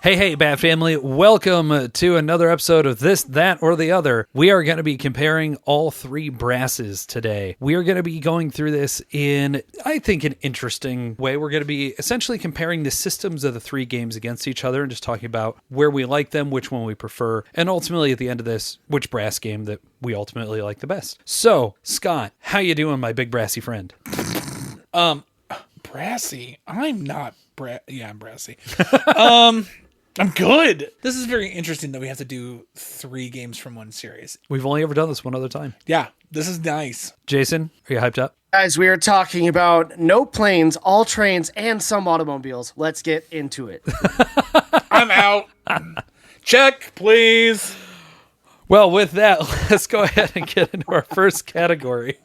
Hey, BATT Family. Welcome to another episode of This, That, or the Other. We are going to be comparing all three brasses today. We are going to be going through this in, I think, an interesting way. We're going to be essentially comparing the systems of the three games against each other and just talking about where we like them, which one we prefer, and ultimately at the end of this, which brass game that we ultimately like the best. So, Scott, how you doing, my big brassy friend? Brassy? I'm not I'm brassy. I'm good. This is very interesting that we have to do three games from one series. We've only ever done this one other time. Yeah, this is nice. Jason, are you hyped up? Guys, we are talking about no planes, all trains, and some automobiles. Let's get into it. I'm out. Check, please. Well, with that, let's go ahead and get into our first category.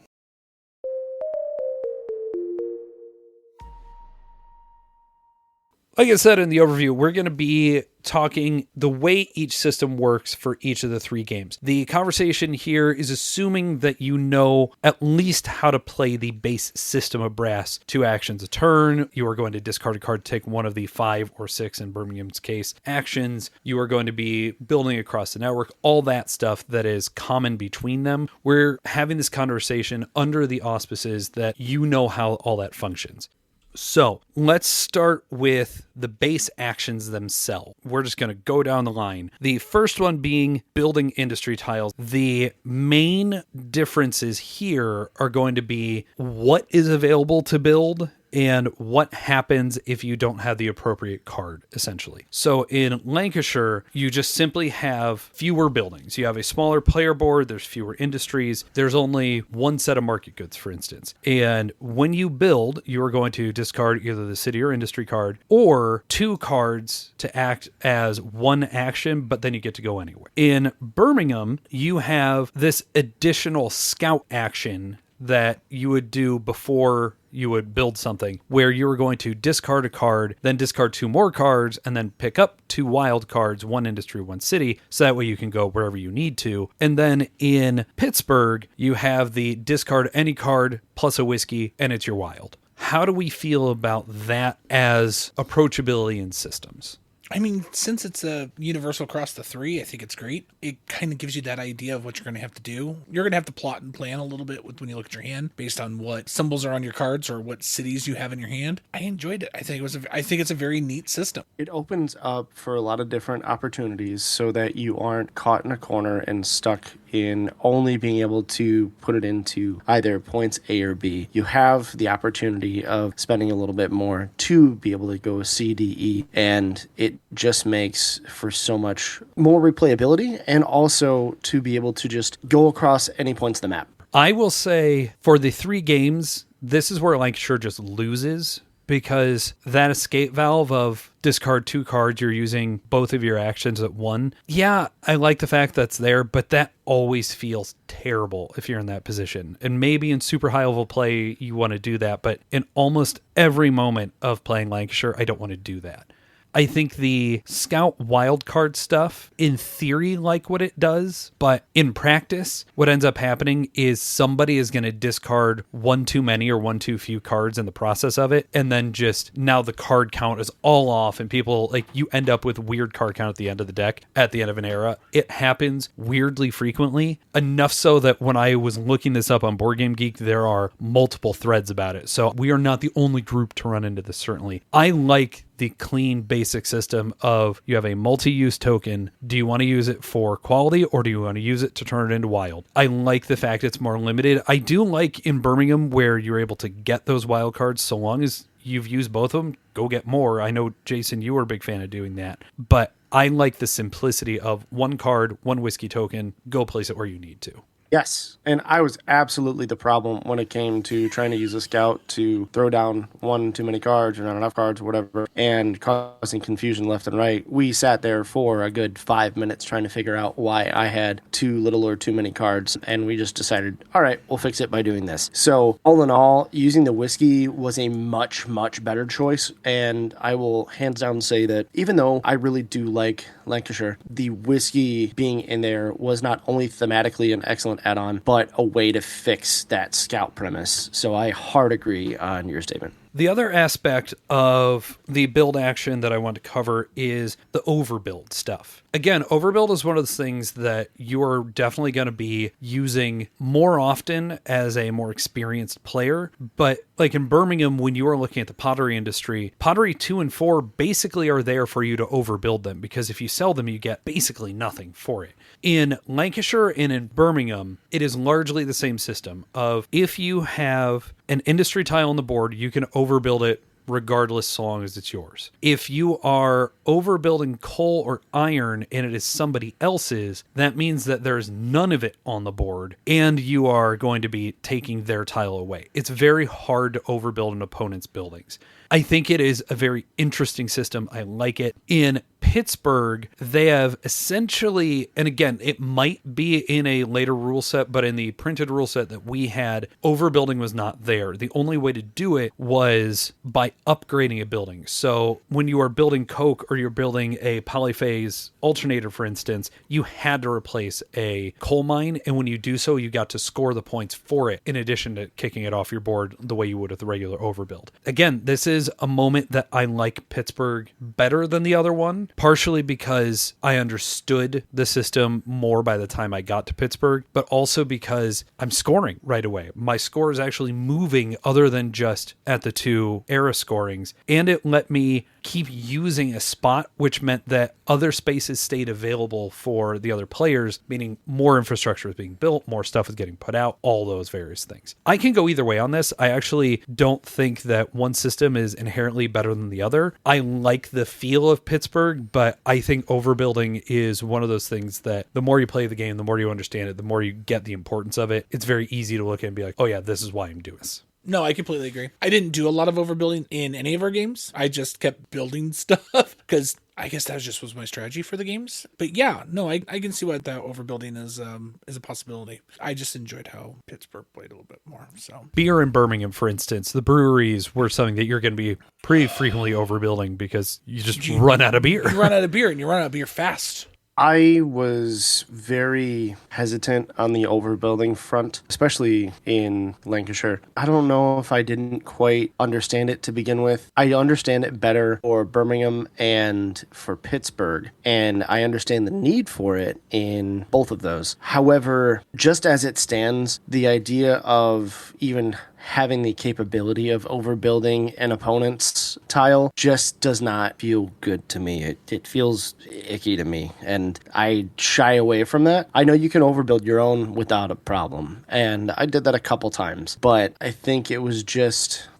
Like I said in the overview, we're going to be talking the way each system works for each of the three games. The conversation here is assuming that you know at least how to play the base system of brass. 2 actions a turn. You are going to discard a card to take one of the 5 or 6, in Birmingham's case, actions. You are going to be building across the network, all that stuff that is common between them. We're having this conversation under the auspices that you know how all that functions. So let's start with the base actions themselves. We're just going to go down the line. The first one being building industry tiles. The main differences here are going to be what is available to build and what happens if you don't have the appropriate card, essentially. So in Lancashire, you just simply have fewer buildings. You have a smaller player board, there's fewer industries, there's only one set of market goods, for instance. And when you build, you are going to discard either the city or industry card, or 2 cards to act as one action, but then you get to go anywhere. In Birmingham, you have this additional scout action that you would do before you would build something, where you were going to discard a card, then discard 2 more cards, and then pick up 2 wild cards, 1 industry, 1 city, so that way you can go wherever you need to. And then in Pittsburgh, you have the discard any card plus a whiskey, and it's your wild. How do we feel about that as approachability in systems? I mean, since it's a universal across the 3, I think it's great. It kind of gives you that idea of what you're going to have to do. You're going to have to plot and plan a little bit when you look at your hand based on what symbols are on your cards or what cities you have in your hand. I enjoyed it. I think it's a very neat system. It opens up for a lot of different opportunities so that you aren't caught in a corner and stuck in only being able to put it into either points A or B. You have the opportunity of spending a little bit more to be able to go C, D, E, and it just makes for so much more replayability and also to be able to just go across any points of the map. I will say for the 3 games, this is where Lancashire just loses, because that escape valve of discard 2 cards, you're using both of your actions at 1. Yeah, I like the fact that's there, but that always feels terrible if you're in that position. And maybe in super high level play, you want to do that, but in almost every moment of playing Lancashire, I don't want to do that. I think the scout wildcard stuff, in theory, like what it does, but in practice, what ends up happening is somebody is going to discard 1 too many or 1 too few cards in the process of it, and then just now the card count is all off, and people, like, you end up with weird card count at the end of the deck, at the end of an era. It happens weirdly frequently, enough so that when I was looking this up on Board Game Geek, there are multiple threads about it. So we are not the only group to run into this, certainly. I like the clean basic system of you have a multi-use token. Do you want to use it for quality or do you want to use it to turn it into wild? I like the fact it's more limited. I do like in Birmingham where you're able to get those wild cards so long as you've used both of them, go get more. I know, Jason, you were a big fan of doing that, but I like the simplicity of 1 card, 1 whiskey token, go place it where you need to. Yes, and I was absolutely the problem when it came to trying to use a scout to throw down 1 too many cards or not enough cards or whatever, and causing confusion left and right. We sat there for a good 5 minutes trying to figure out why I had too little or too many cards, and we just decided, all right, we'll fix it by doing this. So all in all, using the whiskey was a much, much better choice, and I will hands down say that even though I really do like Lancashire, the whiskey being in there was not only thematically an excellent add-on, but a way to fix that scout premise. So I hard agree on your statement. The other aspect of the build action that I want to cover is the overbuild stuff. Again, overbuild is one of those things that you are definitely going to be using more often as a more experienced player. But like in Birmingham, when you are looking at the pottery industry, pottery 2 and 4 basically are there for you to overbuild them, because if you sell them, you get basically nothing for it. In Lancashire and in Birmingham, it is largely the same system of if you have an industry tile on the board, you can overbuild it regardless, so long as it's yours. If you are overbuilding coal or iron and it is somebody else's, that means that there's none of it on the board and you are going to be taking their tile away. It's very hard to overbuild an opponent's buildings. I think it is a very interesting system. I like it. In Pittsburgh, they have essentially, and again, it might be in a later rule set, but in the printed rule set that we had, overbuilding was not there. The only way to do it was by upgrading a building. So when you are building coke or you're building a polyphase alternator, for instance, you had to replace a coal mine. And when you do so, you got to score the points for it in addition to kicking it off your board the way you would with the regular overbuild. Again, this is a moment that I like Pittsburgh better than the other one, partially because I understood the system more by the time I got to Pittsburgh, but also because I'm scoring right away. My score is actually moving other than just at the 2 era scorings, and it let me keep using a spot, which meant that other spaces stayed available for the other players, meaning more infrastructure was being built, more stuff was getting put out, all those various things. I can go either way on this. I actually don't think that one system is inherently better than the other. I like the feel of Pittsburgh, but I think overbuilding is one of those things that the more you play the game, the more you understand it, the more you get the importance of it. It's very easy to look at and be like, oh yeah, this is why I'm doing this. No, I completely agree. I didn't do a lot of overbuilding in any of our games. I just kept building stuff because I guess that was my strategy for the games. But yeah, no, I can see why that overbuilding is a possibility. I just enjoyed how Pittsburgh played a little bit more. So beer in Birmingham, for instance, the breweries were something that you're going to be pretty frequently overbuilding because you run out of beer. You run out of beer, and you run out of beer fast. I was very hesitant on the overbuilding front, especially in Lancashire. I don't know if I didn't quite understand it to begin with. I understand it better for Birmingham and for Pittsburgh, and I understand the need for it in both of those. However, just as it stands, the idea of even having the capability of overbuilding an opponent's tile just does not feel good to me. It feels icky to me, and I shy away from that. I know you can overbuild your own without a problem, and I did that a couple times, but I think it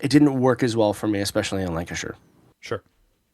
didn't work as well for me, especially in Lancashire. Sure.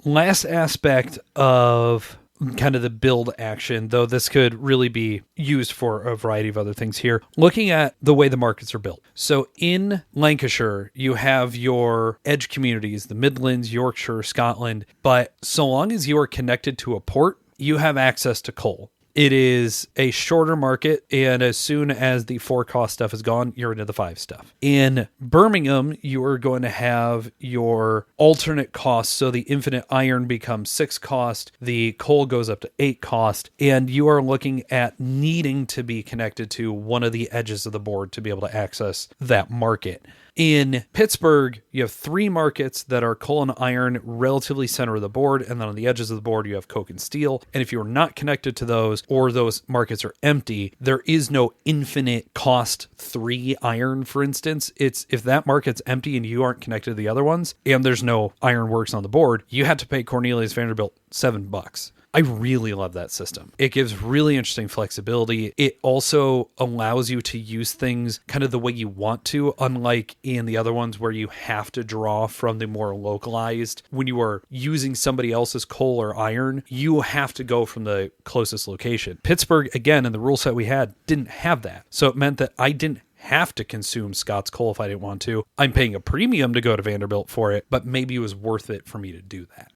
Last aspect of kind of the build action, though this could really be used for a variety of other things here, looking at the way the markets are built. So in Lancashire, you have your edge communities, the Midlands, Yorkshire, Scotland, but so long as you are connected to a port, you have access to coal. It is a shorter market, and as soon as the 4 cost stuff is gone, you're into the 5 stuff. In Birmingham, you are going to have your alternate costs, so the infinite iron becomes 6 cost, the coal goes up to 8 cost, and you are looking at needing to be connected to one of the edges of the board to be able to access that market. In Pittsburgh, you have 3 markets that are coal and iron relatively center of the board, and then on the edges of the board, you have coke and steel. And if you're not connected to those, or those markets are empty, there is no infinite cost 3 iron, for instance. It's if that market's empty and you aren't connected to the other ones, and there's no ironworks on the board, you have to pay Cornelius Vanderbilt $7. I really love that system. It gives really interesting flexibility. It also allows you to use things kind of the way you want to, unlike in the other ones where you have to draw from the more localized. When you are using somebody else's coal or iron, you have to go from the closest location. Pittsburgh, again, in the rule set we had, didn't have that. So it meant that I didn't have to consume Scott's coal if I didn't want to. I'm paying a premium to go to Vanderbilt for it, but maybe it was worth it for me to do that.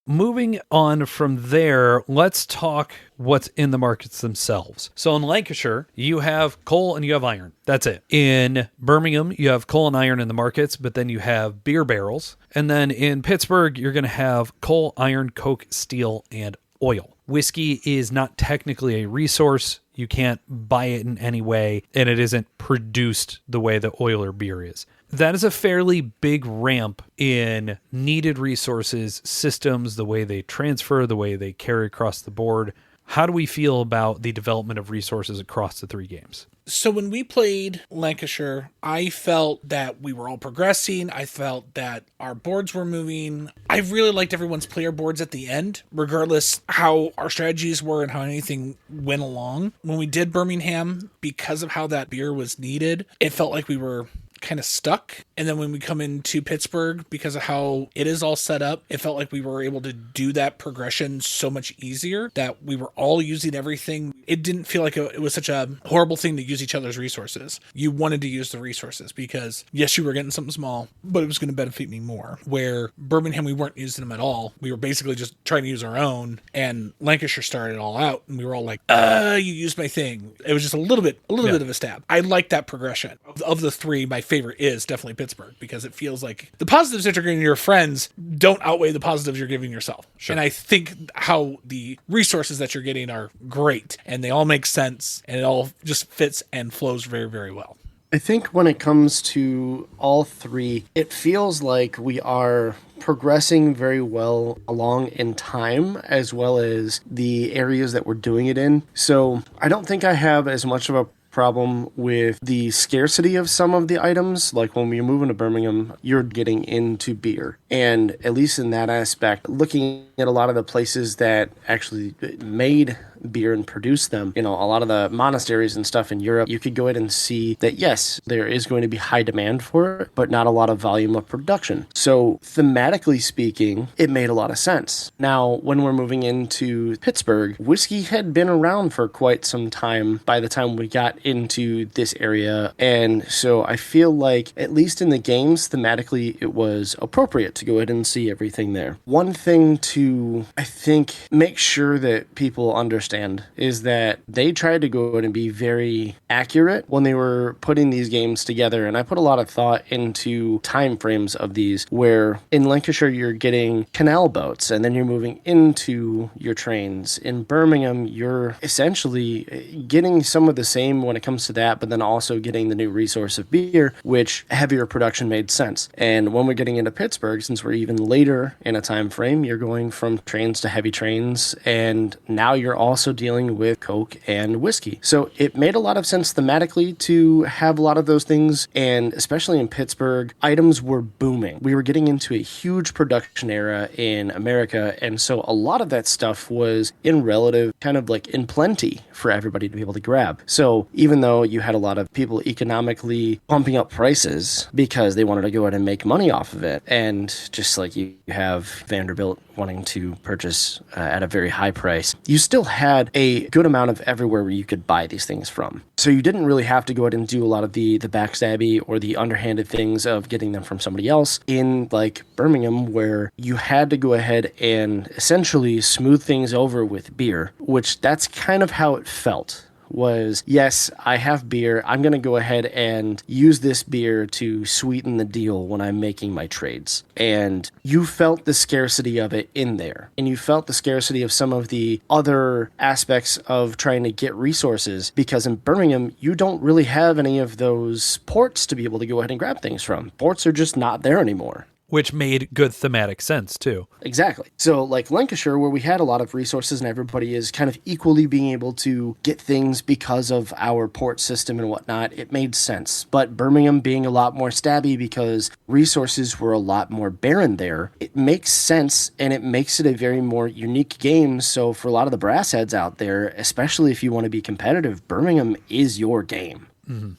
Moving on from there, let's talk what's in the markets themselves. So in Lancashire, you have coal and you have iron. That's it. In Birmingham, you have coal and iron in the markets, but then you have beer barrels. And then in Pittsburgh, you're going to have coal, iron, coke, steel, and oil. Whiskey is not technically a resource. You can't buy it in any way, and it isn't produced the way the Euler beer is. That is a fairly big ramp in needed resources, systems, the way they transfer, the way they carry across the board. How do we feel about the development of resources across the 3 games? So when we played Lancashire, I felt that we were all progressing. I felt that our boards were moving. I really liked everyone's player boards at the end, regardless how our strategies were and how anything went along. When we did Birmingham, because of how that beer was needed, it felt like we were kind of stuck. And then when we come into Pittsburgh, because of how it is all set up, it felt like we were able to do that progression so much easier, that we were all using everything. It didn't feel like it was such a horrible thing to use each other's resources. You wanted to use the resources because, yes, you were getting something small, but it was going to benefit me more. Where Birmingham, we weren't using them at all. We were basically just trying to use our own, and Lancashire started it all out, and we were all like, you used my thing. It was just a little bit of a stab. I like that progression. Of the 3, my favorite is definitely Pittsburgh, because it feels like the positives that you're giving your friends don't outweigh the positives you're giving yourself. Sure. And I think how the resources that you're getting are great, and they all make sense, and it all just fits and flows very, very well. I think when it comes to all 3, it feels like we are progressing very well along in time, as well as the areas that we're doing it in. So I don't think I have as much of a problem with the scarcity of some of the items. Like when you're moving to Birmingham, you're getting into beer. And at least in that aspect, looking at a lot of the places that actually made beer and produce them, a lot of the monasteries and stuff in Europe, you could go ahead and see that, yes, there is going to be high demand for it, but not a lot of volume of production. So thematically speaking, it made a lot of sense. Now, when we're moving into Pittsburgh, whiskey had been around for quite some time by the time we got into this area. And so I feel like, at least in the games, thematically, it was appropriate to go ahead and see everything there. One thing to, I think, make sure that people understand is that they tried to go ahead and be very accurate when they were putting these games together. And I put a lot of thought into time frames of these, where in Lancashire, you're getting canal boats, and then you're moving into your trains. In Birmingham, you're essentially getting some of the same when it comes to that, but then also getting the new resource of beer, which heavier production made sense. And when we're getting into Pittsburgh, since we're even later in a time frame, you're going from trains to heavy trains, and now you're also dealing with Coke and whiskey. So it made a lot of sense thematically to have a lot of those things, and especially in Pittsburgh, items were booming. We were getting into a huge production era in America, and so a lot of that stuff was in relative, kind of like in plenty for everybody to be able to grab. So even though you had a lot of people economically pumping up prices because they wanted to go ahead and make money off of it, and just like you have Vanderbilt wanting to purchase at a very high price, you still had a good amount of everywhere where you could buy these things from. So you didn't really have to go ahead and do a lot of the backstabby or the underhanded things of getting them from somebody else in like Birmingham, where you had to go ahead and essentially smooth things over with beer, which that's kind of how it felt. Was, yes, I have beer. I'm going to go ahead and use this beer to sweeten the deal when I'm making my trades. And you felt the scarcity of it in there. And you felt the scarcity of some of the other aspects of trying to get resources, because in Birmingham, you don't really have any of those ports to be able to go ahead and grab things from. Ports are just not there anymore. Which made good thematic sense, too. Exactly. So like Lancashire, where we had a lot of resources and everybody is kind of equally being able to get things because of our port system and whatnot, it made sense. But Birmingham being a lot more stabby because resources were a lot more barren there, it makes sense, and it makes it a very more unique game. So for a lot of the brass heads out there, especially if you want to be competitive, Birmingham is your game. Mm-hmm.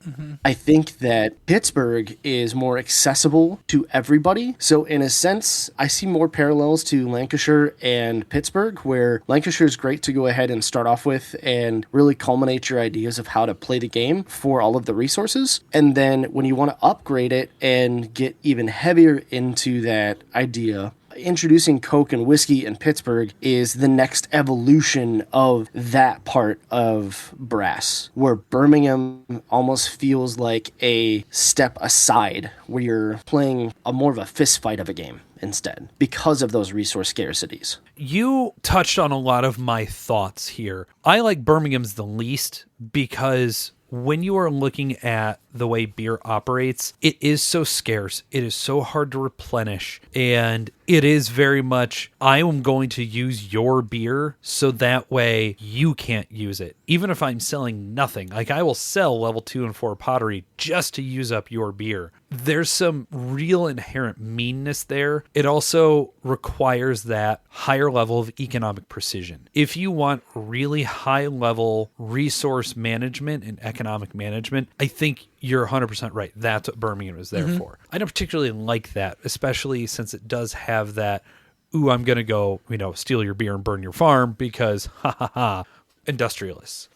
Mm-hmm. I think that Pittsburgh is more accessible to everybody. So in a sense, I see more parallels to Lancashire and Pittsburgh, where Lancashire is great to go ahead and start off with and really culminate your ideas of how to play the game for all of the resources. And then when you want to upgrade it and get even heavier into that idea introducing Coke and whiskey in Pittsburgh is the next evolution of that part of brass, where Birmingham almost feels like a step aside, where you're playing a more of a fist fight of a game instead because of those resource scarcities. You touched on a lot of my thoughts here. I like Birmingham's the least because when you are looking at the way beer operates, it is so scarce. It is so hard to replenish. And it is very much, I am going to use your beer so that way you can't use it. Even if I'm selling nothing, like I will sell level 2 and 4 pottery just to use up your beer. There's some real inherent meanness there. It also requires that higher level of economic precision. If you want really high level resource management and economic management, I think you're 100% right. That's what Birmingham is there for. I don't particularly like that, especially since it does have that, ooh, I'm going to go, steal your beer and burn your farm because, industrialists.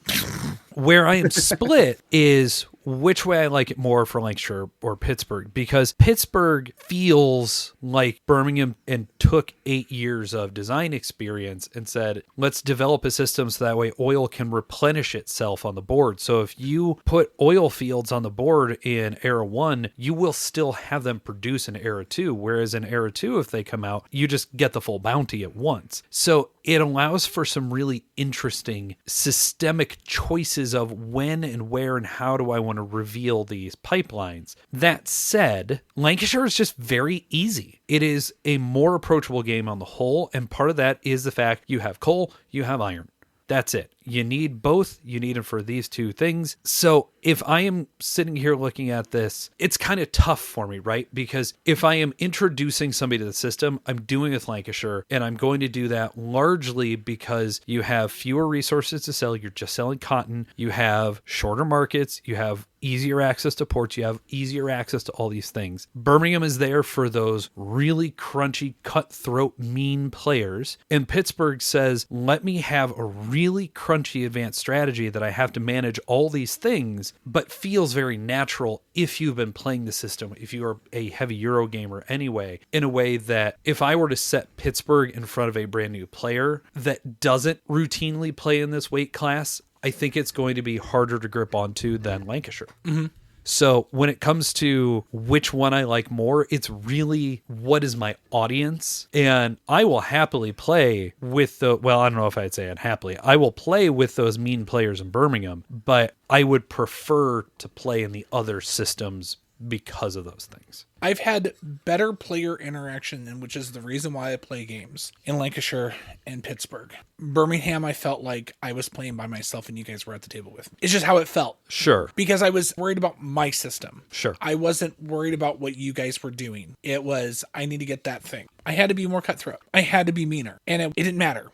Where I am split is which way I like it more for Lancashire or Pittsburgh, because Pittsburgh feels like Birmingham and took 8 years of design experience and said, let's develop a system so that way oil can replenish itself on the board. So if you put oil fields on the board in Era 1, you will still have them produce in Era 2, whereas in Era 2, if they come out, you just get the full bounty at once. So it allows for some really interesting systemic choices of when and where and how do I want to reveal these pipelines. That said, Lancashire is just very easy. It is a more approachable game on the whole, and part of that is the fact you have coal, you have iron. That's it. You need both. You need them for these two things. So if I am sitting here looking at this, it's kind of tough for me, right? Because if I am introducing somebody to the system, I'm doing it with Lancashire, and I'm going to do that largely because you have fewer resources to sell. You're just selling cotton. You have shorter markets. You have easier access to ports. You have easier access to all these things. Birmingham is there for those really crunchy, cutthroat, mean players. And Pittsburgh says, let me have a really crunchy advanced strategy that I have to manage all these things, but feels very natural if you've been playing the system, if you are a heavy Euro gamer anyway, in a way that if I were to set Pittsburgh in front of a brand new player that doesn't routinely play in this weight class, I think it's going to be harder to grip onto than Lancashire. Mm-hmm. So when it comes to which one I like more, it's really what is my audience? And I will happily play with I don't know if I'd say unhappily. I will play with those mean players in Birmingham, but I would prefer to play in the other systems because of those things. I've had better player interaction, which is the reason why I play games in Lancashire and Pittsburgh. Birmingham, I felt like I was playing by myself and you guys were at the table with me. It's just how it felt. Sure. Because I was worried about my system. Sure. I wasn't worried about what you guys were doing. It was, I need to get that thing. I had to be more cutthroat. I had to be meaner. And it didn't matter.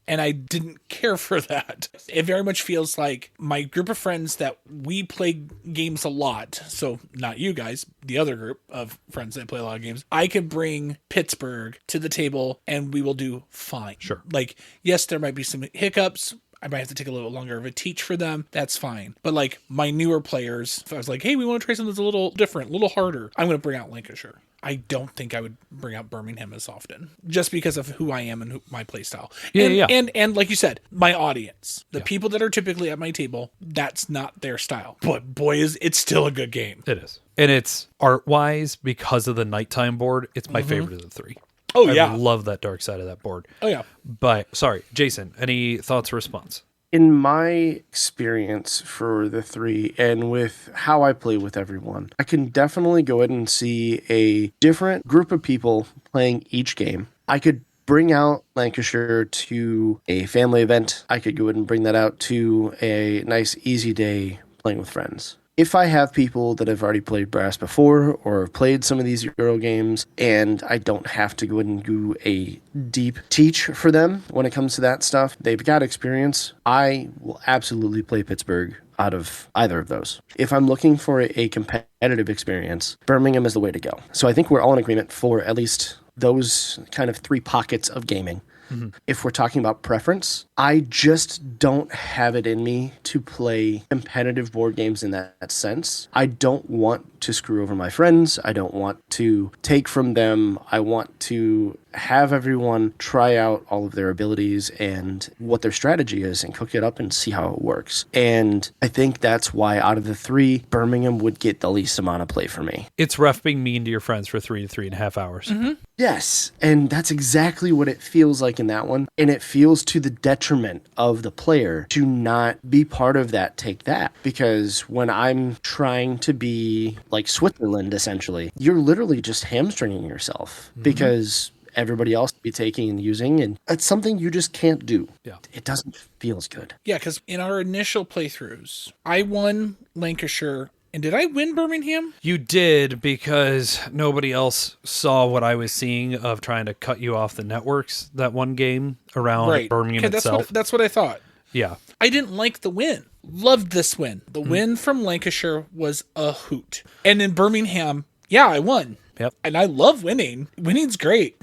And I didn't care for that. It very much feels like my group of friends that we play games a lot. So not you guys, the other group of friends that play a lot of games. I could bring Pittsburgh to the table and we will do fine. Sure. Like, yes, there might be some hiccups. I might have to take a little longer of a teach for them. That's fine. But like my newer players, if I was like, hey, we want to try something that's a little different, a little harder, I'm going to bring out Lancashire. I don't think I would bring out Birmingham as often just because of who I am and my play style. And like you said, my audience, the people that are typically at my table, that's not their style. But boy, it's still a good game. It is. And it's art-wise, because of the nighttime board, it's my favorite of the three. Oh, yeah. I love that dark side of that board. Oh, yeah. But, sorry, Jason, any thoughts or response? In my experience for the three and with how I play with everyone, I can definitely go ahead and see a different group of people playing each game. I could bring out Lancashire to a family event. I could go ahead and bring that out to a nice, easy day playing with friends. If I have people that have already played brass before or have played some of these Euro games and I don't have to go and do a deep teach for them when it comes to that stuff, they've got experience, I will absolutely play Pittsburgh out of either of those. If I'm looking for a competitive experience, Birmingham is the way to go. So I think we're all in agreement for at least those kind of three pockets of gaming. Mm-hmm. If we're talking about preference, I just don't have it in me to play competitive board games in that sense. I don't want to screw over my friends. I don't want to take from them. I want to have everyone try out all of their abilities and what their strategy is and cook it up and see how it works. And I think that's why out of the three, Birmingham would get the least amount of play for me. It's rough being mean to your friends for 3 to 3.5 hours. Mm-hmm. Yes, and that's exactly what it feels like in that one. And it feels to the detriment of the player to not be part of that take that. Because when I'm trying to be like Switzerland, essentially, you're literally just hamstringing yourself because everybody else be taking and using, and it's something you just can't do. Yeah. It doesn't feel as good. Yeah, because in our initial playthroughs, I won Lancashire. And did I win Birmingham? You did, because nobody else saw what I was seeing of trying to cut you off the networks that one game around Birmingham itself. That's what I thought. Yeah. I didn't like the win. Loved this win. The win from Lancashire was a hoot. And in Birmingham, yeah, I won. Yep. And I love winning. Winning's great.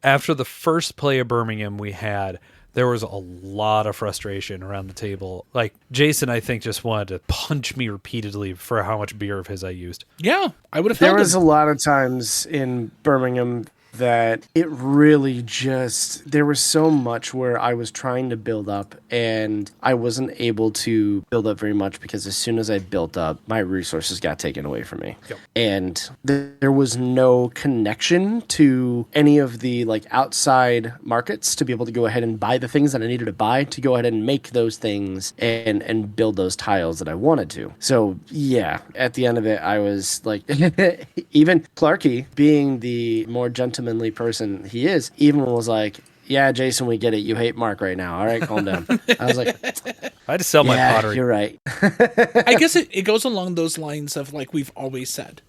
After the first play of Birmingham we had, there was a lot of frustration around the table. Like, Jason, I think, just wanted to punch me repeatedly for how much beer of his I used. Yeah, I would have There held was him. a lot of times in Birmingham that it really just, there was so much where I was trying to build up and I wasn't able to build up very much because as soon as I built up, my resources got taken away from me. Yep. And there was no connection to any of the like outside markets to be able to go ahead and buy the things that I needed to buy to go ahead and make those things and build those tiles that I wanted to. So yeah, at the end of it, I was like, even Clarky, being the more gentlemanly person he is, even was like, yeah, Jason, we get it. You hate Mark right now. All right, calm down. I was like, I had to sell my pottery. You're right. I guess it goes along those lines of like we've always said,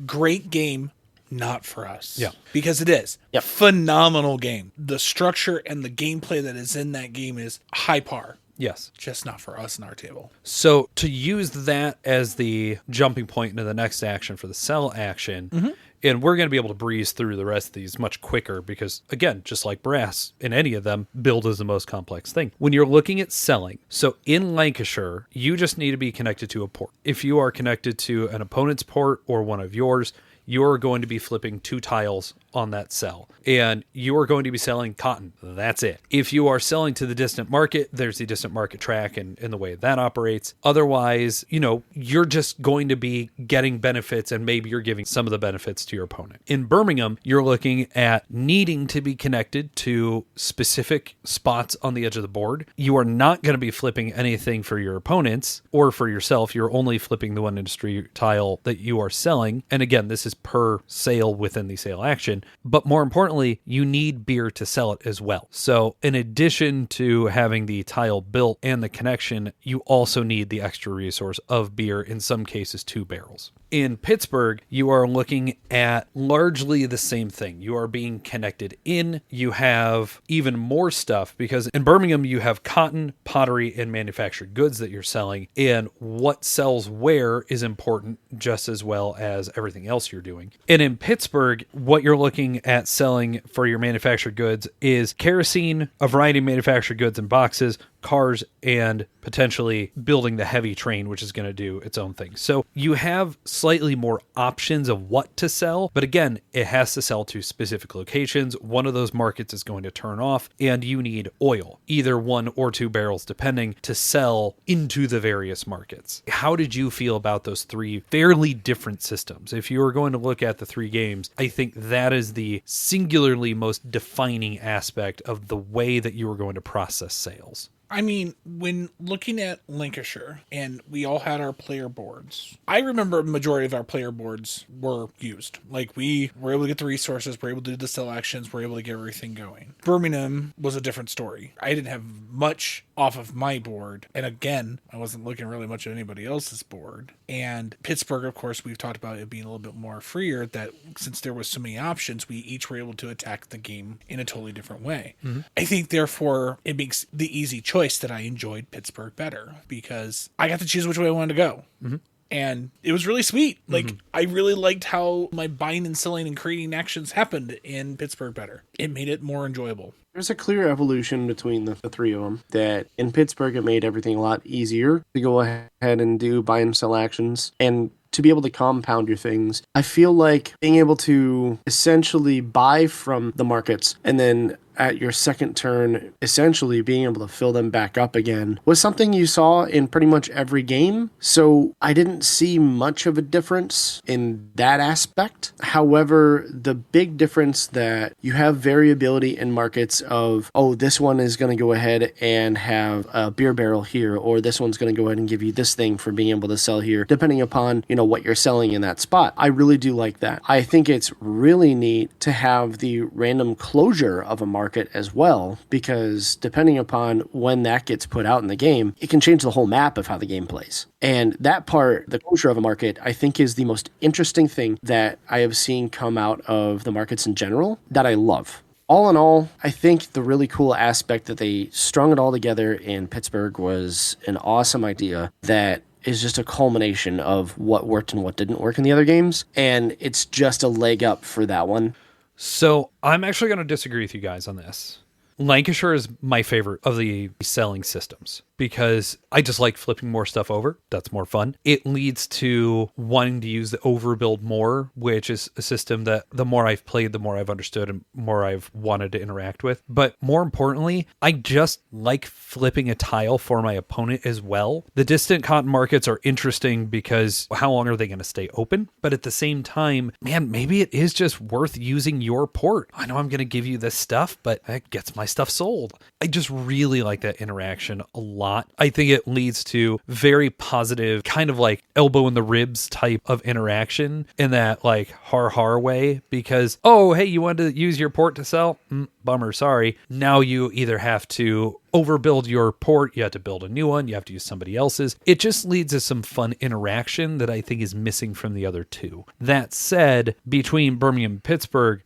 great game, not for us. Yeah. Because it is. Yep. Phenomenal game. The structure and the gameplay that is in that game is high par. Yes. Just not for us in our table. So to use that as the jumping point into the next action for the sell action, and we're going to be able to breeze through the rest of these much quicker because, again, just like brass, in any of them, build is the most complex thing. When you're looking at selling, so in Lancashire, you just need to be connected to a port. If you are connected to an opponent's port or one of yours, you're going to be flipping 2 tiles on that sell, and you are going to be selling cotton. That's it. If you are selling to the distant market, there's the distant market track and the way that operates. Otherwise, you're just going to be getting benefits, and maybe you're giving some of the benefits to your opponent. In Birmingham, you're looking at needing to be connected to specific spots on the edge of the board. You are not going to be flipping anything for your opponents or for yourself. You're only flipping the one industry tile that you are selling. And again, this is per sale within the sale action. But more importantly, you need beer to sell it as well. So in addition to having the tile built and the connection, you also need the extra resource of beer, in some cases 2 barrels. In Pittsburgh, you are looking at largely the same thing. You are being connected in. You have even more stuff because in Birmingham, you have cotton, pottery, and manufactured goods that you're selling. And what sells where is important just as well as everything else you're doing. And in Pittsburgh, what you're looking at selling for your manufactured goods is kerosene, a variety of manufactured goods in boxes, cars, and potentially building the heavy train, which is going to do its own thing. So you have slightly more options of what to sell, but again, it has to sell to specific locations. One of those markets is going to turn off, and you need oil, either 1 or 2 barrels, depending, to sell into the various markets. How did you feel about those 3 fairly different systems? If you were going to look at the 3 games, I think that is the singularly most defining aspect of the way that you were going to process sales. I mean, when looking at Lancashire and we all had our player boards, I remember a majority of our player boards were used. Like, we were able to get the resources, we're able to do the sell actions, we're able to get everything going. Birmingham was a different story. I didn't have much off of my board. And again, I wasn't looking really much at anybody else's board. And Pittsburgh, of course, we've talked about it being a little bit more freer, that since there was so many options, we each were able to attack the game in a totally different way. I think, therefore, it makes the easy choice that I enjoyed Pittsburgh better because I got to choose which way I wanted to go. And it was really sweet. Like, I really liked how my buying and selling and creating actions happened in Pittsburgh better. It made it more enjoyable. There's a clear evolution between the 3 of them, that in Pittsburgh it made everything a lot easier to go ahead and do buy and sell actions. And to be able to compound your things. I feel like being able to essentially buy from the markets and then at your second turn, essentially being able to fill them back up again was something you saw in pretty much every game. So I didn't see much of a difference in that aspect. However, the big difference that you have variability in markets of, oh, this one is going to go ahead and have a beer barrel here, or this one's going to go ahead and give you this thing for being able to sell here, depending upon, what you're selling in that spot. I really do like that. I think it's really neat to have the random closure of a market as well, because depending upon when that gets put out in the game, it can change the whole map of how the game plays. And that part, the closure of a market, I think is the most interesting thing that I have seen come out of the markets in general that I love. All in all, I think the really cool aspect that they strung it all together in Pittsburgh was an awesome idea that is just a culmination of what worked and what didn't work in the other games. And it's just a leg up for that one. So I'm actually going to disagree with you guys on this. Lancashire is my favorite of the selling systems because I just like flipping more stuff over. That's more fun. It leads to wanting to use the overbuild more, which is a system that the more I've played, the more I've understood and more I've wanted to interact with. But more importantly, I just like flipping a tile for my opponent as well. The distant cotton markets are interesting because how long are they going to stay open? But at the same time, man, maybe it is just worth using your port. I know I'm going to give you this stuff, but that gets my stuff sold. I just really like that interaction a lot. I think it leads to very positive, kind of like elbow in the ribs type of interaction in that like har way because, oh, hey, you wanted to use your port to sell? Bummer, sorry. Now you either have to overbuild your port, you have to build a new one, you have to use somebody else's. It just leads to some fun interaction that I think is missing from the other two. That said, between Birmingham and Pittsburgh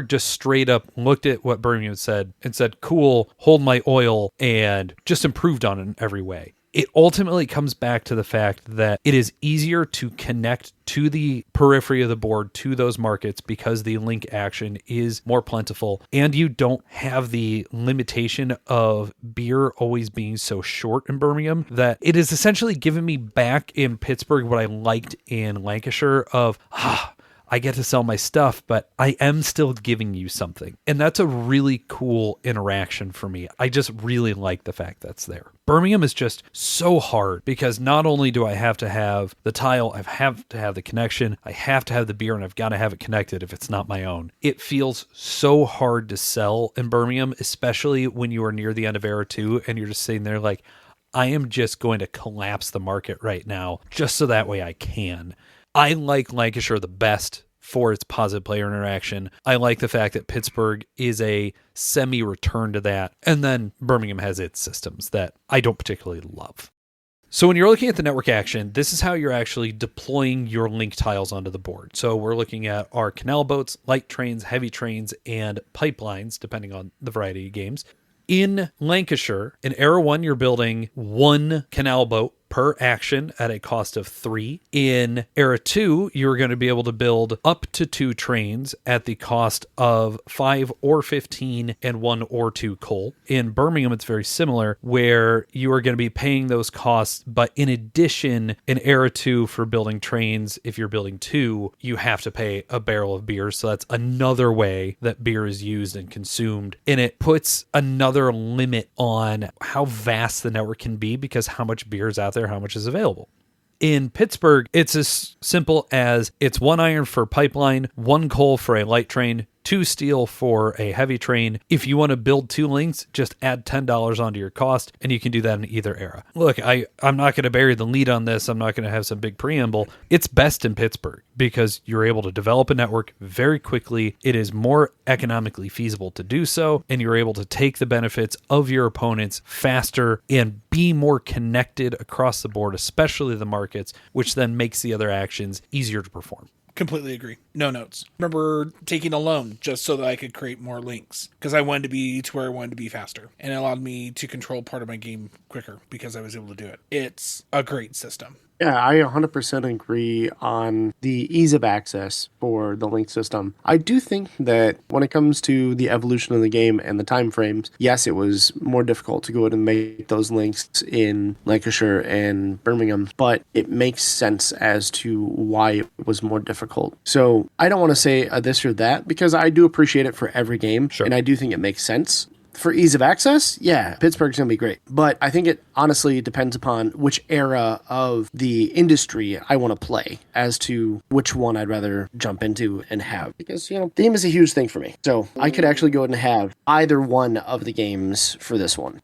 just straight up looked at what Birmingham said and said, cool, hold my oil, and just improved on it in every way. It ultimately comes back to the fact that it is easier to connect to the periphery of the board to those markets because the link action is more plentiful and you don't have the limitation of beer always being so short in Birmingham that it is essentially given me back in Pittsburgh what I liked in Lancashire of, I get to sell my stuff, but I am still giving you something. And that's a really cool interaction for me. I just really like the fact that's there. Birmingham is just so hard because not only do I have to have the tile, I have to have the connection, I have to have the beer, and I've got to have it connected if it's not my own. It feels so hard to sell in Birmingham, especially when you are near the end of Era 2 and you're just sitting there like, I am just going to collapse the market right now just so that way I can. I like Lancashire the best for its positive player interaction. I like the fact that Pittsburgh is a semi-return to that. And then Birmingham has its systems that I don't particularly love. So when you're looking at the network action, this is how you're actually deploying your link tiles onto the board. So we're looking at our canal boats, light trains, heavy trains, and pipelines, depending on the variety of games. In Lancashire, in Era 1, you're building one canal boat per action at a cost of 3. In Era 2, you're going to be able to build up to 2 trains at the cost of 5 or 15 and 1 or 2 coal. In Birmingham, it's very similar, where you are going to be paying those costs, but in addition, in Era 2 for building trains, if you're building 2, you have to pay a barrel of beer. So that's another way that beer is used and consumed. And it puts another limit on how vast the network can be because how much beer is out there, how much is available. In Pittsburgh, it's as simple as it's 1 iron for pipeline, 1 coal for a light train, 2 steel for a heavy train. If you want to build 2 links, just add $10 onto your cost, and you can do that in either era. Look, I'm not going to bury the lead on this. I'm not going to have some big preamble. It's best in Pittsburgh because you're able to develop a network very quickly. It is more economically feasible to do so, and you're able to take the benefits of your opponents faster and be more connected across the board, especially the markets, which then makes the other actions easier to perform. Completely agree. No notes. Remember taking a loan just so that I could create more links because I wanted to be to where I wanted to be faster, and it allowed me to control part of my game quicker because I was able to do it. It's a great system. Yeah, I 100% agree on the ease of access for the link system. I do think that when it comes to the evolution of the game and the time frames, yes, it was more difficult to go ahead and make those links in Lancashire and Birmingham, but it makes sense as to why it was more difficult. So I don't want to say this or that because I do appreciate it for every game, Sure. and I do think it makes sense. For ease of access, yeah, Pittsburgh's going to be great. But I think it honestly depends upon which era of the industry I want to play as to which one I'd rather jump into and have. Because, theme is a huge thing for me. So I could actually go ahead and have either one of the games for this one.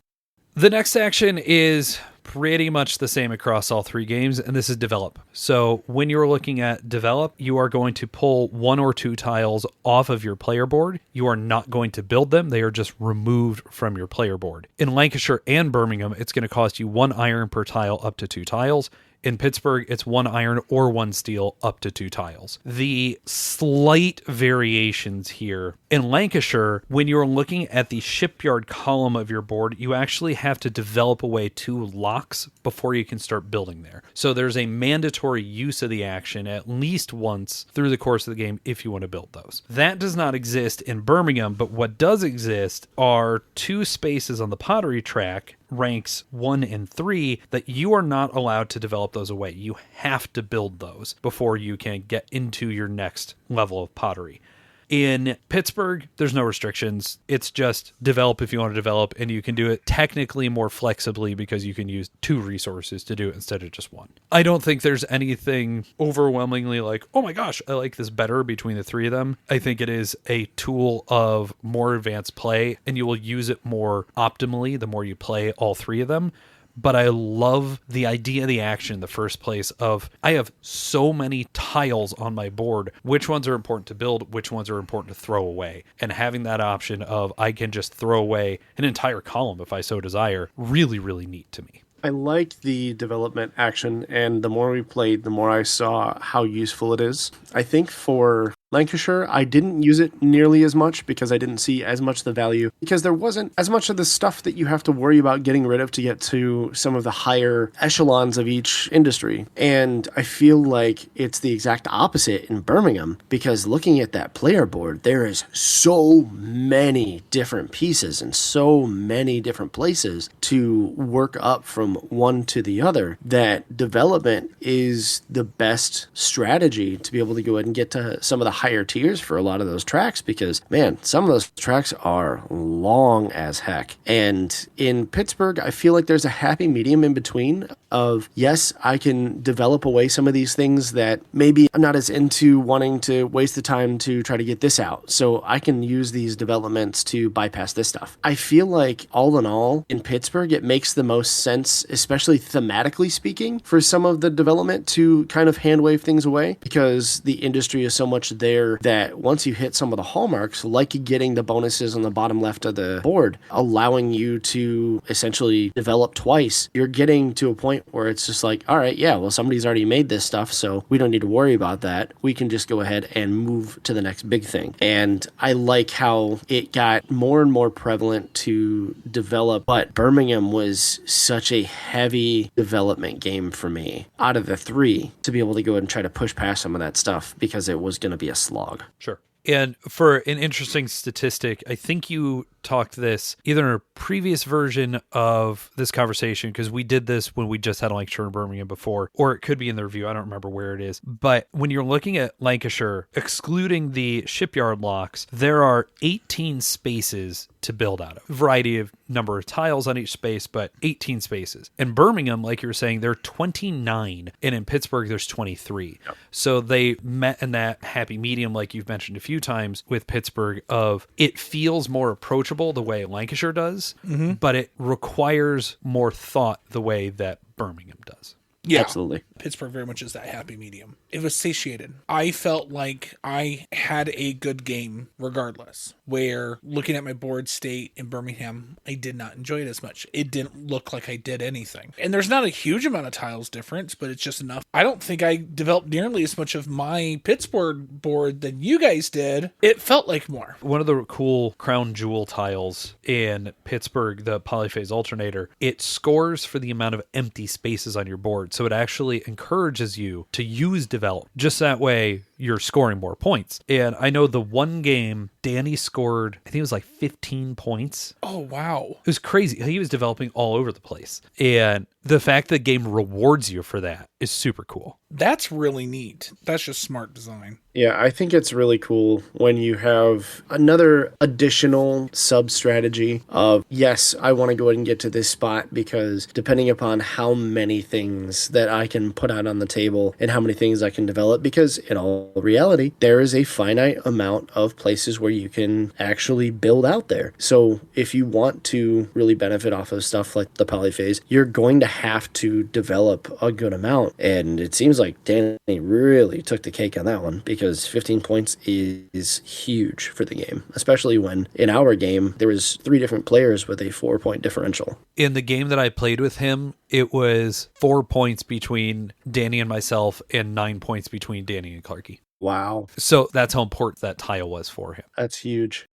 The next action is pretty much the same across all three games, and this is develop. So when you're looking at develop, you are going to pull one or two tiles off of your player board. You are not going to build them. They are just removed from your player board. In Lancashire and Birmingham, it's going to cost you 1 iron per tile up to 2 tiles. In Pittsburgh, it's 1 iron or 1 steel up to 2 tiles. The slight variations here. In Lancashire, when you're looking at the shipyard column of your board, you actually have to develop away 2 locks before you can start building there. So there's a mandatory use of the action at least once through the course of the game if you want to build those. That does not exist in Birmingham, but what does exist are 2 spaces on the pottery track, ranks 1 and 3, that you are not allowed to develop those away. You have to build those before you can get into your next level of pottery. In Pittsburgh, there's no restrictions. It's just develop if you want to develop, and you can do it technically more flexibly because you can use 2 resources to do it instead of just 1. I don't think there's anything overwhelmingly like, oh my gosh, I like this better between the 3 of them. I think it is a tool of more advanced play, and you will use it more optimally the more you play all 3 of them. But I love the idea of the action in the first place of I have so many tiles on my board. Which ones are important to build? Which ones are important to throw away? And having that option of I can just throw away an entire column if I so desire, really, really neat to me. I like the development action, and the more we played, the more I saw how useful it is. I think for Lancashire, I didn't use it nearly as much because I didn't see as much the value, because there wasn't as much of the stuff that you have to worry about getting rid of to get to some of the higher echelons of each industry. And I feel like it's the exact opposite in Birmingham, because looking at that player board, there is so many different pieces and so many different places to work up from one to the other that development is the best strategy to be able to go ahead and get to some of the higher tiers for a lot of those tracks, because man, some of those tracks are long as heck. And in Pittsburgh, I feel like there's a happy medium in between of, yes, I can develop away some of these things that maybe I'm not as into wanting to waste the time to try to get this out. So I can use these developments to bypass this stuff. I feel like all in all in Pittsburgh, it makes the most sense, especially thematically speaking, for some of the development to kind of hand wave things away, because the industry is so much there that once you hit some of the hallmarks, like getting the bonuses on the bottom left of the board, allowing you to essentially develop twice, you're getting to a point where it's just like, all right, yeah, well, somebody's already made this stuff, so we don't need to worry about that. We can just go ahead and move to the next big thing. And I like how it got more and more prevalent to develop, but Birmingham was such a heavy development game for me out of the 3 to be able to go ahead and try to push past some of that stuff, because it was going to be a slog. Sure. And for an interesting statistic, I think you talked this either in a previous version of this conversation, because we did this when we just had Lancashire and Birmingham before, or it could be in the review. I don't remember where it is. But when you're looking at Lancashire, excluding the shipyard locks, there are 18 spaces to build out of. A variety of number of tiles on each space, but 18 spaces. In Birmingham, like you were saying, there are 29, and in Pittsburgh, there's 23. Yep. So they met in that happy medium, like you've mentioned a few times with Pittsburgh, of it feels more approachable the way Lancashire does, but it requires more thought the way that Birmingham does. Yeah, absolutely. Pittsburgh very much is that happy medium. It was satiated. I felt like I had a good game regardless, where looking at my board state in Birmingham, I did not enjoy it as much. It didn't look like I did anything. And there's not a huge amount of tiles difference, but it's just enough. I don't think I developed nearly as much of my Pittsburgh board than you guys did. It felt like more. One of the cool crown jewel tiles in Pittsburgh, the polyphase alternator, it scores for the amount of empty spaces on your board. So it actually encourages you to use develop. Just that way you're scoring more points. And I know the one game Danny scored, I think it was like 15 points. Oh, wow. It was crazy. He was developing all over the place. And the fact that the game rewards you for that is super cool. That's really neat. That's just smart design. Yeah, I think it's really cool when you have another additional sub-strategy of, yes, I want to go ahead and get to this spot because depending upon how many things that I can put out on the table and how many things I can develop, because in all reality, there is a finite amount of places where you can actually build out there. So if you want to really benefit off of stuff like the polyphase, you're going to have to develop a good amount. And it seems like Danny really took the cake on that one because 15 points is huge for the game, especially when in our game, there was 3 different players with a 4-point differential. In the game that I played with him, it was 4 points between Danny and myself and 9 points between Danny and Clarky. Wow. So that's how important that tile was for him. That's huge.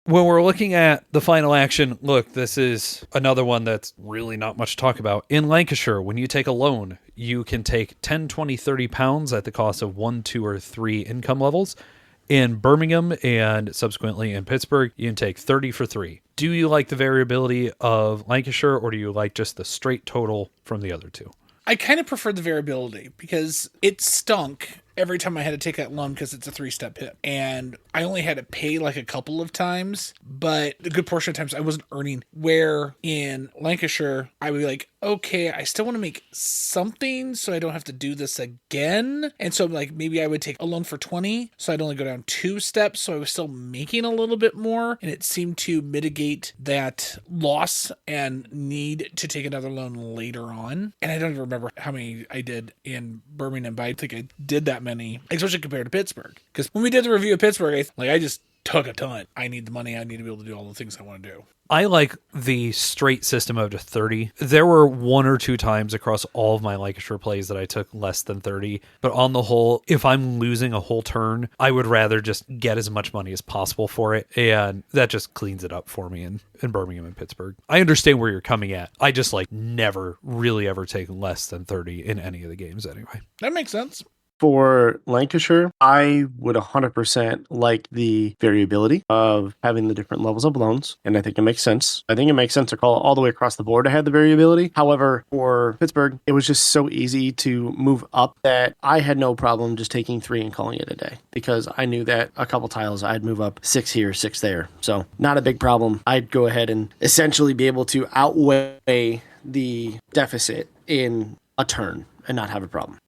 When we're looking at the final action, look, this is another one that's really not much to talk about. In Lancashire, when you take a loan, you can take 10, 20, 30 pounds at the cost of 1, 2, or 3 income levels. In Birmingham and subsequently in Pittsburgh, you can take 30 for 3. Do you like the variability of Lancashire, or do you like just the straight total from the other two? I kind of prefer the variability because it stunk every time I had to take that loan because it's a 3-step hit. And I only had to pay like a couple of times, but a good portion of times I wasn't earning. Where in Lancashire, I would be like, okay, I still want to make something so I don't have to do this again. And so like maybe I would take a loan for 20, so I'd only go down 2 steps, so I was still making a little bit more. And it seemed to mitigate that loss and need to take another loan later on. And I don't even remember how many I did in Birmingham, but I think I did that many, especially compared to Pittsburgh. Because when we did the review of Pittsburgh, I just took a ton. I need the money. I need to be able to do all the things I want to do. I like the straight system of 30. There were 1 or 2 times across all of my Lancashire plays that I took less than 30. But on the whole, if I'm losing a whole turn, I would rather just get as much money as possible for it. And that just cleans it up for me in Birmingham and Pittsburgh. I understand where you're coming at. I just never really ever take less than 30 in any of the games anyway. That makes sense. For Lancashire, I would 100% like the variability of having the different levels of loans, and I think it makes sense. I think it makes sense to call all the way across the board to have the variability. However, for Pittsburgh, it was just so easy to move up that I had no problem just taking 3 and calling it a day because I knew that a couple tiles I'd move up 6 here, 6 there. So not a big problem. I'd go ahead and essentially be able to outweigh the deficit in a turn and not have a problem.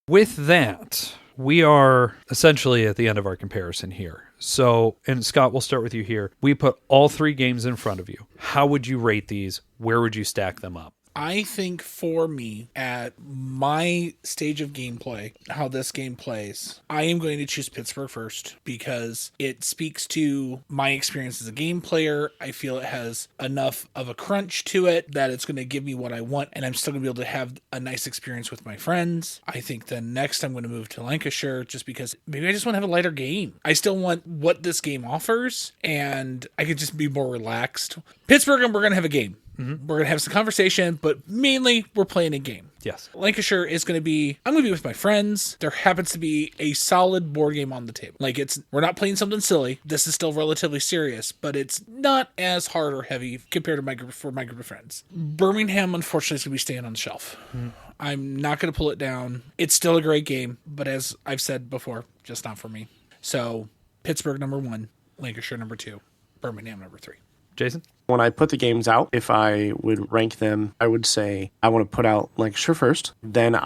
With that, we are essentially at the end of our comparison here. So, and Scott, we'll start with you here. We put all 3 games in front of you. How would you rate these? Where would you stack them up? I think for me, at my stage of gameplay, how this game plays, I am going to choose Pittsburgh first because it speaks to my experience as a game player. I feel it has enough of a crunch to it that it's going to give me what I want, and I'm still going to be able to have a nice experience with my friends. I think then next I'm going to move to Lancashire just because maybe I just want to have a lighter game. I still want what this game offers, and I could just be more relaxed. Pittsburgh, and we're going to have a game. Mm-hmm. We're going to have some conversation, but mainly we're playing a game. Yes. Lancashire is going to be, I'm going to be with my friends. There happens to be a solid board game on the table. We're not playing something silly. This is still relatively serious, but it's not as hard or heavy compared to my group of friends. Birmingham, unfortunately, is going to be staying on the shelf. Mm-hmm. I'm not going to pull it down. It's still a great game, but as I've said before, just not for me. So Pittsburgh, number 1, Lancashire, number 2, Birmingham, number 3. Jason? When I put the games out, if I would rank them, I would say I want to put out Lancashire first. Then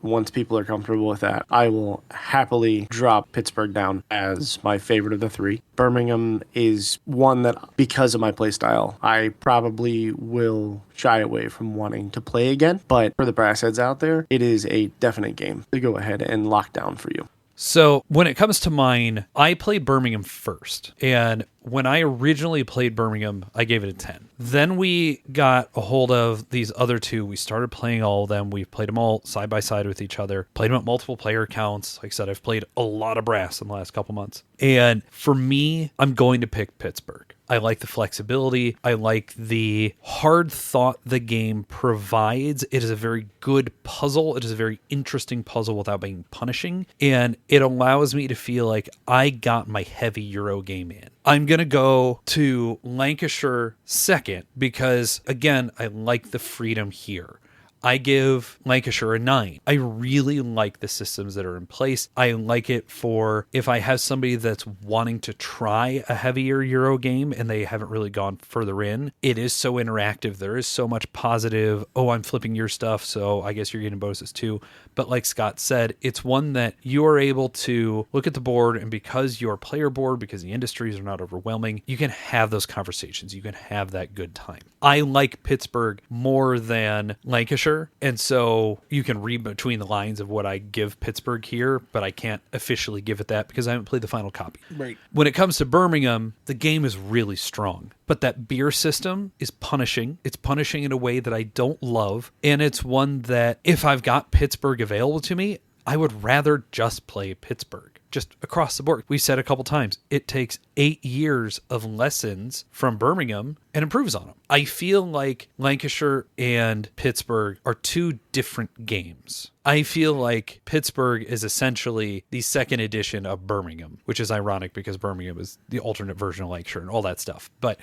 once people are comfortable with that, I will happily drop Pittsburgh down as my favorite of the 3. Birmingham is one that, because of my playstyle, I probably will shy away from wanting to play again. But for the brass heads out there, it is a definite game to go ahead and lock down for you. So when it comes to mine, I played Birmingham first. And when I originally played Birmingham, I gave it a 10. Then we got a hold of these other 2. We started playing all of them. We've played them all side by side with each other. Played them at multiple player accounts. Like I said, I've played a lot of brass in the last couple months. And for me, I'm going to pick Pittsburgh. I like the flexibility. I like the hard thought the game provides. It is a very good puzzle. It is a very interesting puzzle without being punishing. And it allows me to feel like I got my heavy Euro game in. I'm going to go to Lancashire second because, again, I like the freedom here. I give Lancashire a 9. I really like the systems that are in place. I like it for if I have somebody that's wanting to try a heavier Euro game and they haven't really gone further in. It is so interactive. There is so much positive, oh, I'm flipping your stuff, so I guess you're getting bonuses too. But like Scott said, it's one that you are able to look at the board, and because your player board, because the industries are not overwhelming, you can have those conversations. You can have that good time. I like Pittsburgh more than Lancashire, and so you can read between the lines of what I give Pittsburgh here, but I can't officially give it that because I haven't played the final copy. Right. When it comes to Birmingham, the game is really strong, but that beer system is punishing. It's punishing in a way that I don't love, and it's one that if I've got Pittsburgh available to me, I would rather just play Pittsburgh. Just across the board. We said a couple times, it takes 8 years of lessons from Birmingham and improves on them. I feel like Lancashire and Pittsburgh are two different games. I feel like Pittsburgh is essentially the second edition of Birmingham, which is ironic because Birmingham is the alternate version of Lancashire and all that stuff. But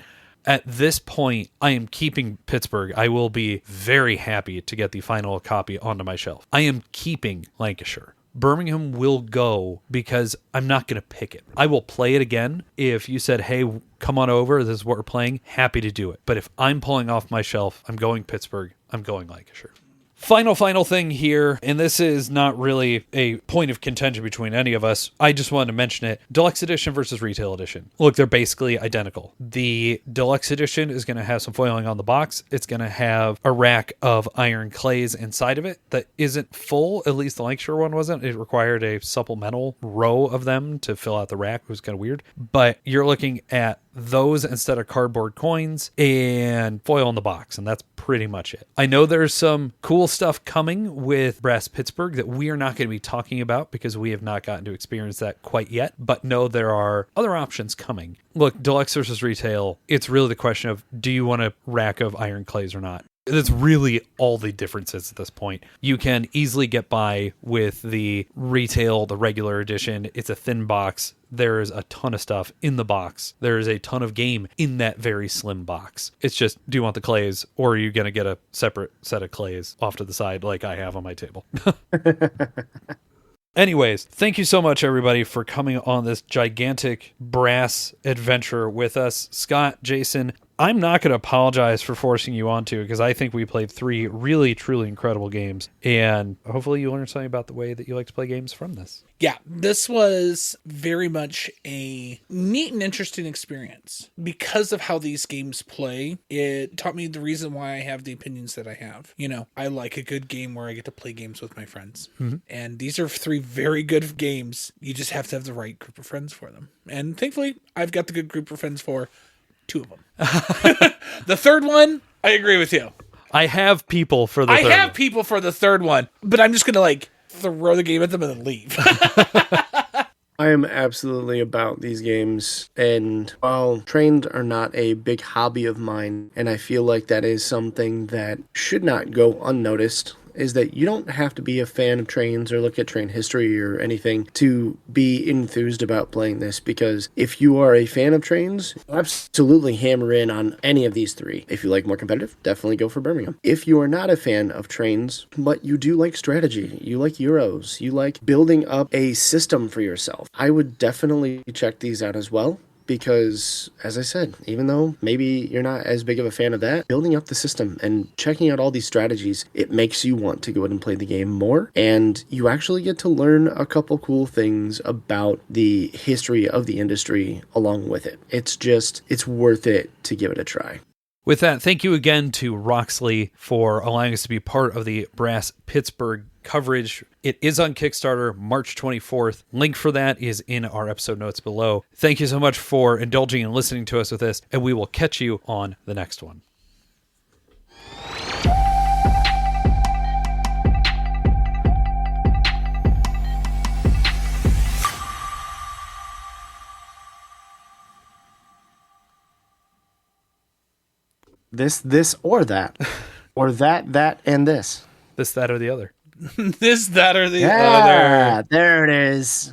at this point, I am keeping Pittsburgh. I will be very happy to get the final copy onto my shelf. I am keeping Lancashire. Birmingham will go because I'm not going to pick it. I will play it again. If you said, hey, come on over, this is what we're playing, happy to do it. But if I'm pulling off my shelf, I'm going Pittsburgh, I'm going Lancashire. Final thing here, and this is not really a point of contention between any of us. I just wanted to mention it. Deluxe Edition versus Retail Edition. Look, they're basically identical. The Deluxe Edition is going to have some foiling on the box. It's going to have a rack of iron clays inside of it that isn't full. At least the Lancashire one wasn't. It required a supplemental row of them to fill out the rack. It was kind of weird. But you're looking at those instead of cardboard coins and foil in the box, and that's pretty much it. I know there's some cool stuff coming with Brass Pittsburgh that we are not going to be talking about because we have not gotten to experience that quite yet, but know there are other options coming. Look, Deluxe versus Retail, it's really the question of, do you want a rack of iron clays or not? That's really all the differences at this point. You can easily get by with the retail, the regular edition. It's a thin box. There's a ton of stuff in the box. There's a ton of game in that very slim box. It's just, do you want the clays, or are you going to get a separate set of clays off to the side like I have on my table? Anyways, thank you so much, everybody, for coming on this gigantic brass adventure with us. Scott, Jason, I'm not going to apologize for forcing you onto because I think we played 3 really, truly incredible games. And hopefully you learned something about the way that you like to play games from this. Yeah, this was very much a neat and interesting experience. Because of how these games play, it taught me the reason why I have the opinions that I have. You know, I like a good game where I get to play games with my friends. Mm-hmm. And these are 3 very good games. You just have to have the right group of friends for them. And thankfully, I've got the good group of friends for 2 of them. The third one, I agree with you. I have people for the third one. I have people for the third one, but I'm just going to throw the game at them and then leave. I am absolutely about these games, and while trains are not a big hobby of mine, and I feel like that is something that should not go unnoticed, is that you don't have to be a fan of trains or look at train history or anything to be enthused about playing this, because if you are a fan of trains, absolutely hammer in on any of these 3. If you like more competitive, definitely go for Birmingham. If you are not a fan of trains, but you do like strategy, you like Euros, you like building up a system for yourself, I would definitely check these out as well. Because, as I said, even though maybe you're not as big of a fan of that, building up the system and checking out all these strategies, it makes you want to go ahead and play the game more. And you actually get to learn a couple cool things about the history of the industry along with it. It's worth it to give it a try. With that, thank you again to Roxley for allowing us to be part of the Brass Pittsburgh coverage. It is on Kickstarter, March 24th. Link for that is in our episode notes below. Thank you so much for indulging and listening to us with this, and we will catch you on the next one. This, or that. Or that, and this. This, that, or the other. This, that, or the other. Yeah, there it is.